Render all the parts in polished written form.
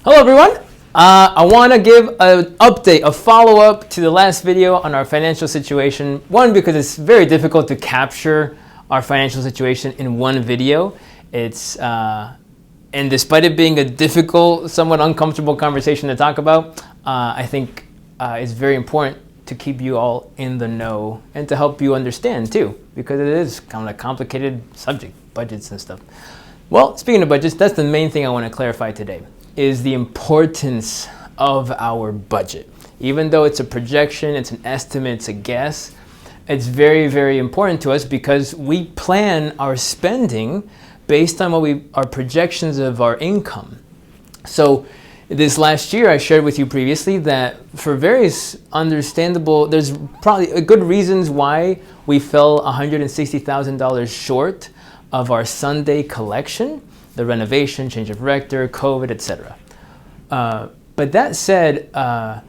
Hello everyone. I want to give an update, a follow-up to the last video on our financial situation. One, because it's very difficult to capture our financial situation in one video. And despite it being a difficult, somewhat uncomfortable conversation to talk about, I think it's very important to keep you all in the know and to help you understand too, because it is kind of a complicated subject, budgets and stuff. Well, speaking of budgets, that's the main thing I want to clarify today, is the importance of our budget. Even though it's a projection, it's an estimate, it's a guess, it's very, very important to us because we plan our spending based on our projections of our income. So this last year, I shared with you previously that for various understandable, there's probably good reasons why we fell $160,000 short of our Sunday collection, the renovation, change of rector, COVID, etc. But that said, the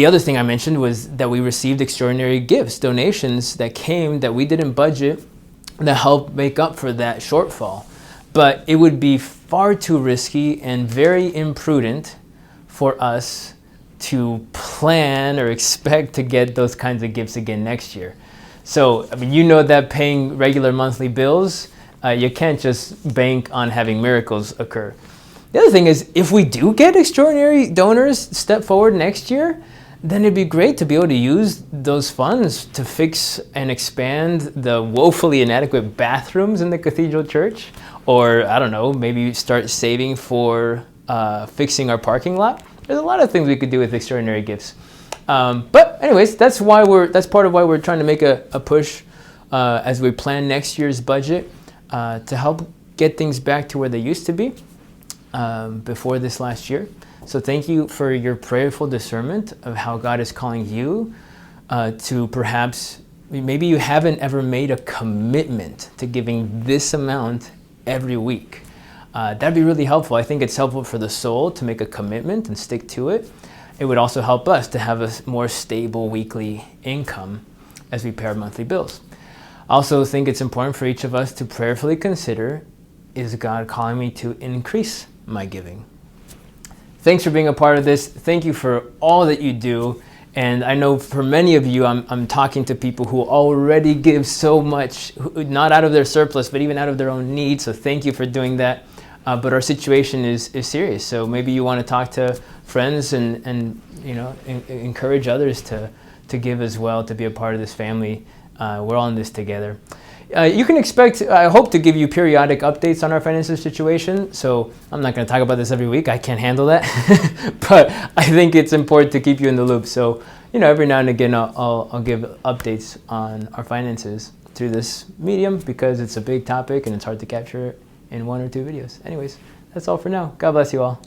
other thing I mentioned was that we received extraordinary gifts, donations that came that we didn't budget that helped make up for that shortfall. But it would be far too risky and very imprudent for us to plan or expect to get those kinds of gifts again next year. So, I mean, you know that paying regular monthly bills, you can't just bank on having miracles occur. The other thing is, if we do get extraordinary donors step forward next year, then it'd be great to be able to use those funds to fix and expand the woefully inadequate bathrooms in the cathedral church. Or, I don't know, maybe start saving for fixing our parking lot. There's a lot of things we could do with extraordinary gifts. But anyways, that's part of why we're trying to make a push as we plan next year's budget to help get things back to where they used to be before this last year. So thank you for your prayerful discernment of how God is calling you to perhaps, maybe you haven't ever made a commitment to giving this amount every week. That'd be really helpful. I think it's helpful for the soul to make a commitment and stick to it. It would also help us to have a more stable weekly income as we pay our monthly bills. I also think it's important for each of us to prayerfully consider, is God calling me to increase my giving? Thanks for being a part of this. Thank you for all that you do. And I know for many of you, I'm talking to people who already give so much, not out of their surplus, but even out of their own need. So thank you for doing that. But our situation is serious. So maybe you want to talk to friends and encourage others to give as well, to be a part of this family. We're all in this together. You can expect, I hope to give you periodic updates on our financial situation. So I'm not going to talk about this every week. I can't handle that. But I think it's important to keep you in the loop. So, every now and again, I'll give updates on our finances through this medium because it's a big topic and it's hard to capture in 1 or 2 videos. Anyways, that's all for now. God bless you all.